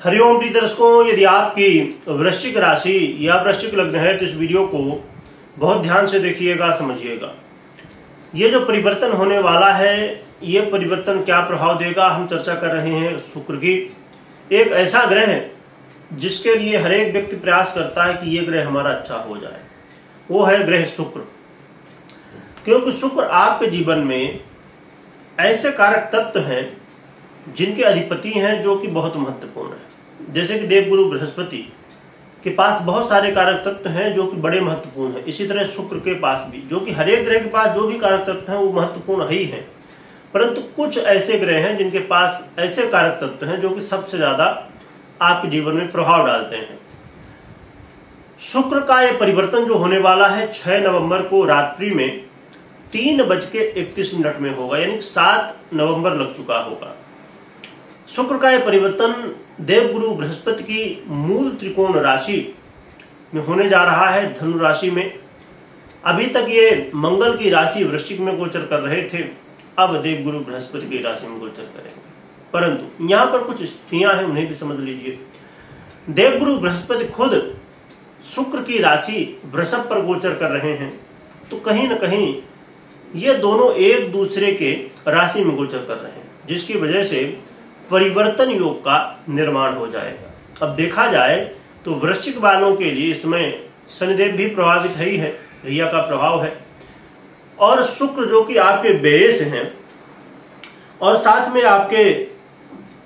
हरिओम प्रिय दर्शकों, यदि आपकी वृश्चिक राशि या वृश्चिक लग्न है तो इस वीडियो को बहुत ध्यान से देखिएगा, समझिएगा। ये जो परिवर्तन होने वाला है, ये परिवर्तन क्या प्रभाव देगा, हम चर्चा कर रहे हैं शुक्र की। एक ऐसा ग्रह है जिसके लिए हर एक व्यक्ति प्रयास करता है कि ये ग्रह हमारा अच्छा हो जाए, वो है ग्रह शुक्र। क्योंकि शुक्र आपके जीवन में ऐसे कारक तत्व हैं जिनके अधिपति हैं जो कि बहुत महत्वपूर्ण है। जैसे कि देवगुरु बृहस्पति के पास बहुत सारे कारक तत्व हैं जो कि बड़े महत्वपूर्ण हैं। इसी तरह शुक्र के पास भी, जो कि हर एक ग्रह के पास जो भी कारक तत्व हैं वो महत्वपूर्ण ही हैं, परंतु कुछ ऐसे ग्रह हैं जिनके पास ऐसे कारक तत्व हैं जो कि सबसे ज्यादा आपके जीवन में प्रभाव डालते हैं। शुक्र का यह परिवर्तन जो होने वाला है 6 नवंबर को रात्रि में 3:31 में होगा, यानी 7 नवंबर लग चुका होगा। शुक्र का यह परिवर्तन देवगुरु बृहस्पति की मूल त्रिकोण राशि में होने जा रहा है, धनु राशि में। अभी तक ये मंगल की राशि वृश्चिक में गोचर कर रहे थे, अब देवगुरु बृहस्पति की राशि में गोचर करेंगे। परंतु यहां पर कुछ स्थितियां हैं, उन्हें भी समझ लीजिए। देवगुरु बृहस्पति खुद शुक्र की राशि वृषभ पर गोचर कर रहे हैं, तो कहीं ना कहीं ये दोनों एक दूसरे के राशि में गोचर कर रहे हैं, जिसकी वजह से परिवर्तन योग का निर्माण हो जाएगा। अब देखा जाए तो वृश्चिक वालों के लिए इसमें शनिदेव भी प्रभावित ही है, भैया का प्रभाव है, और शुक्र जो कि आपके व्यय से हैं और साथ में आपके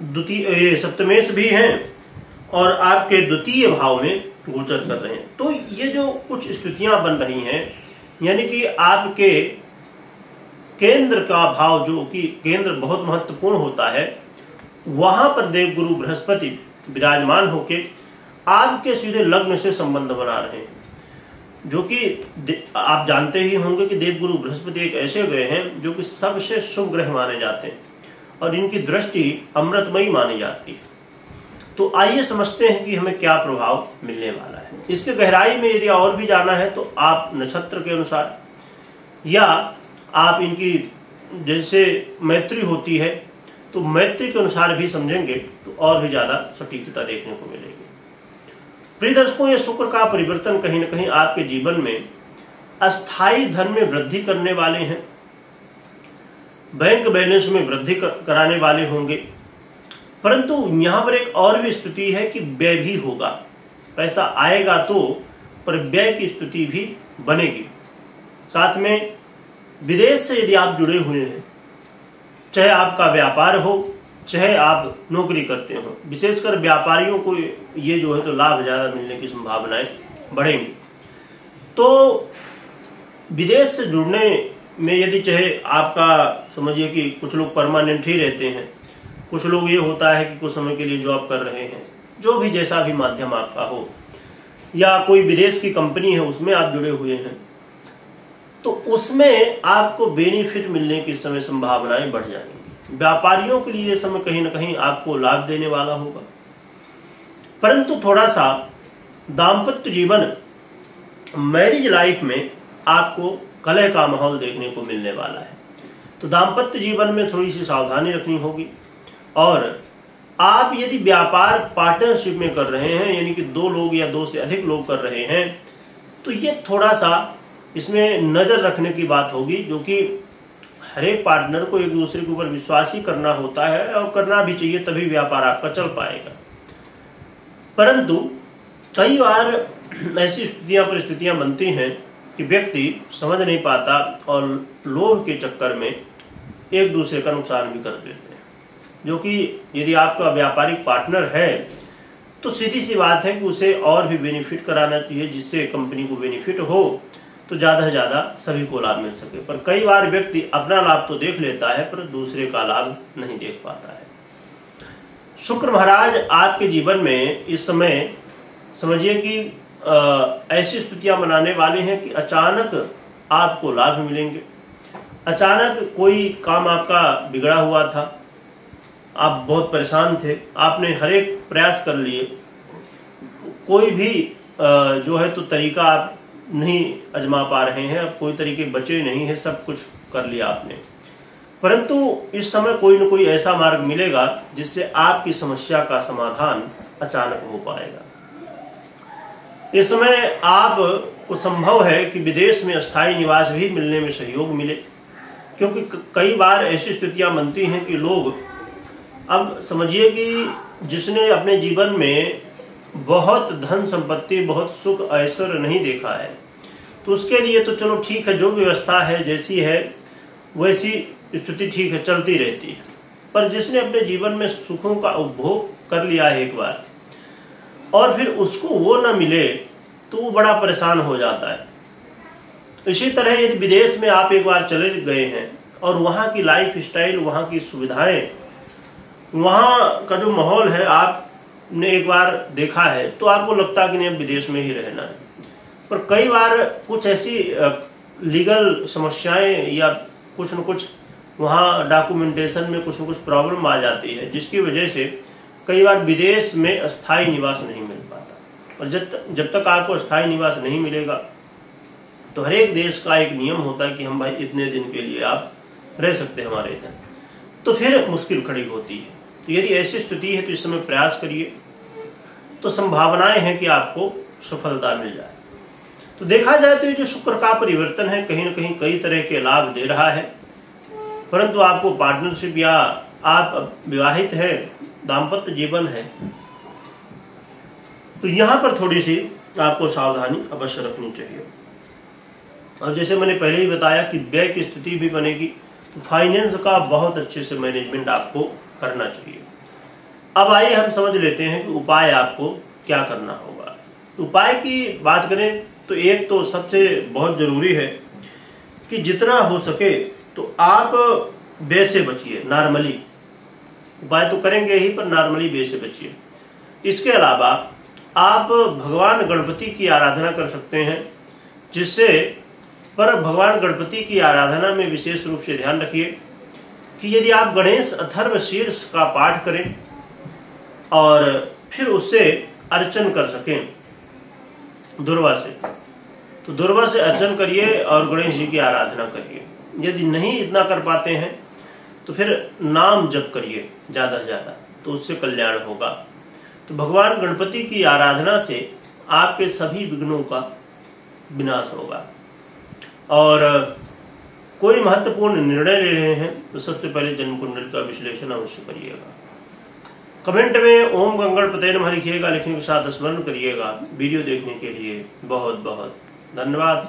द्वितीय सप्तमेश भी हैं और आपके द्वितीय भाव में गोचर कर रहे हैं। तो ये जो कुछ स्थितियां बन रही हैं, यानी कि आपके केंद्र का भाव, जो कि केंद्र बहुत महत्वपूर्ण होता है, वहां पर देवगुरु बृहस्पति विराजमान होके आपके सीधे लग्न से संबंध बना रहे हैं। जो कि आप जानते ही होंगे कि देवगुरु बृहस्पति एक ऐसे ग्रह हैं जो कि सबसे शुभ ग्रह माने जाते हैं और इनकी दृष्टि अमृतमयी मानी जाती है। तो आइए समझते हैं कि हमें क्या प्रभाव मिलने वाला है। इसके गहराई में यदि और भी जाना है तो आप नक्षत्र के अनुसार या आप इनकी जैसे मैत्री होती है तो मैत्री के अनुसार भी समझेंगे तो और भी ज्यादा सटीकता देखने को मिलेगी। प्रिय दर्शकों, ये शुक्र का परिवर्तन कहीं ना कहीं आपके जीवन में अस्थायी धन में वृद्धि करने वाले हैं, बैंक बैलेंस में वृद्धि कराने वाले होंगे, परंतु यहां पर एक और भी स्थिति है कि व्यय भी होगा। पैसा आएगा तो, पर व्यय की स्थिति भी बनेगी। साथ में विदेश से यदि आप जुड़े हुए हैं, चाहे आपका व्यापार हो चाहे आप नौकरी करते हो, विशेषकर व्यापारियों को ये जो है तो लाभ ज्यादा मिलने की संभावनाएं बढ़ेंगी। तो विदेश से जुड़ने में यदि चाहे आपका समझिए कि कुछ लोग परमानेंट ही रहते हैं, कुछ लोग ये होता है कि कुछ समय के लिए जॉब कर रहे हैं, जो भी जैसा भी माध्यम आपका हो, या कोई विदेश की कंपनी है उसमें आप जुड़े हुए हैं, तो उसमें आपको बेनिफिट मिलने की समय संभावनाएं बढ़ जाएंगी। व्यापारियों के लिए समय कहीं ना कहीं आपको लाभ देने वाला होगा, परंतु थोड़ा सा दाम्पत्य जीवन, मैरिज लाइफ में आपको कलह का माहौल देखने को मिलने वाला है। तो दाम्पत्य जीवन में थोड़ी सी सावधानी रखनी होगी। और आप यदि व्यापार पार्टनरशिप में कर रहे हैं, यानी कि 2 लोग या 2 से अधिक लोग कर रहे हैं, तो ये थोड़ा सा इसमें नजर रखने की बात होगी, जो कि हर एक पार्टनर को एक दूसरे के ऊपर विश्वास ही करना होता है और करना भी चाहिए, तभी व्यापार आपका चल पाएगा। परंतु कई बार ऐसी परिस्थितियां बनती हैं कि व्यक्ति समझ नहीं पाता और लोभ के चक्कर में एक दूसरे का नुकसान भी कर देते हैं। जो कि यदि आपका व्यापारिक पार्टनर है तो सीधी सी बात है कि उसे और भी बेनिफिट कराना चाहिए, जिससे कंपनी को बेनिफिट हो तो ज्यादा से ज्यादा सभी को लाभ मिल सके। पर कई बार व्यक्ति अपना लाभ तो देख लेता है पर दूसरे का लाभ नहीं देख पाता है। शुक्र महाराज आपके जीवन में इस समय समझिए कि ऐसी स्थितियां बनाने वाले हैं कि अचानक आपको लाभ मिलेंगे। अचानक कोई काम आपका बिगड़ा हुआ था, आप बहुत परेशान थे, आपने हर एक प्रयास कर लिए, कोई भी जो है तो तरीका आप नहीं आजमा पा रहे हैं, अब कोई तरीके बचे नहीं है, सब कुछ कर लिया आपने, परंतु इस समय कोई न कोई ऐसा मार्ग मिलेगा जिससे आपकी समस्या का समाधान अचानक हो पाएगा। इस समय आपको संभव है कि विदेश में अस्थायी निवास भी मिलने में सहयोग मिले, क्योंकि कई बार ऐसी स्थितियां बनती हैं कि लोग, अब समझिए कि जिसने अपने जीवन में बहुत धन संपत्ति, बहुत सुख ऐश्वर्य नहीं देखा है, तो उसके लिए तो चलो ठीक है, जो व्यवस्था है जैसी है वैसी स्थिति ठीक है, चलती रहती है। पर जिसने अपने जीवन में सुखों का उपभोग कर लिया है एक बार और फिर उसको वो न मिले तो वो बड़ा परेशान हो जाता है। इसी तरह यदि विदेश में आप एक बार चले गए हैं और वहाँ की लाइफ स्टाइल, वहाँ की सुविधाएं, वहाँ का जो माहौल है आपने एक बार देखा है, तो आपको लगता है कि नहीं अब विदेश में ही रहना है। पर कई बार कुछ ऐसी लीगल समस्याएं या कुछ न कुछ वहाँ डॉक्यूमेंटेशन में कुछ न कुछ प्रॉब्लम आ जाती है, जिसकी वजह से कई बार विदेश में अस्थायी निवास नहीं मिल पाता। और जब तक आपको अस्थायी निवास नहीं मिलेगा तो हर एक देश का एक नियम होता है कि हम भाई इतने दिन के लिए आप रह सकते हैं हमारे इधर, तो फिर मुश्किल खड़ी होती है। तो यदि ऐसी स्थिति है तो इस समय प्रयास करिए, तो संभावनाएं हैं कि आपको सफलता मिल जाए। तो देखा जाए तो ये जो शुक्र का परिवर्तन है कहीं ना कहीं कई तरह के लाभ दे रहा है, परंतु आपको पार्टनरशिप या आप विवाहित है, दाम्पत्य जीवन है, तो यहां पर थोड़ी सी आपको सावधानी अवश्य रखनी चाहिए। और जैसे मैंने पहले ही बताया कि व्यय की स्थिति भी बनेगी, तो फाइनेंस का बहुत अच्छे से मैनेजमेंट आपको करना चाहिए। अब आइए हम समझ लेते हैं कि उपाय आपको क्या करना होगा। उपाय की बात करें तो एक तो सबसे बहुत जरूरी है कि जितना हो सके तो आप व्यय से बचिए। नॉर्मली उपाय तो करेंगे ही, पर नॉर्मली व्यय से बचिए। इसके अलावा आप भगवान गणपति की आराधना कर सकते हैं, जिससे पर भगवान गणपति की आराधना में विशेष रूप से ध्यान रखिए कि यदि आप गणेश अथर्व शीर्ष का पाठ करें और फिर उससे अर्चन कर सकें दुर्वा से, तो दुर्वा से अर्चन करिए और गणेश जी की आराधना करिए। यदि नहीं इतना कर पाते हैं तो फिर नाम जप करिए ज्यादा से ज्यादा, तो उससे कल्याण होगा। तो भगवान गणपति की आराधना से आपके सभी विघ्नों का विनाश होगा। और कोई महत्वपूर्ण निर्णय ले रहे हैं तो सबसे पहले जन्म कुंडली का विश्लेषण अवश्य करिएगा। कमेंट में ओम गंगणपते नमः लिखिएगा, लिखने के साथ स्मरण करिएगा। वीडियो देखने के लिए बहुत बहुत धन्यवाद।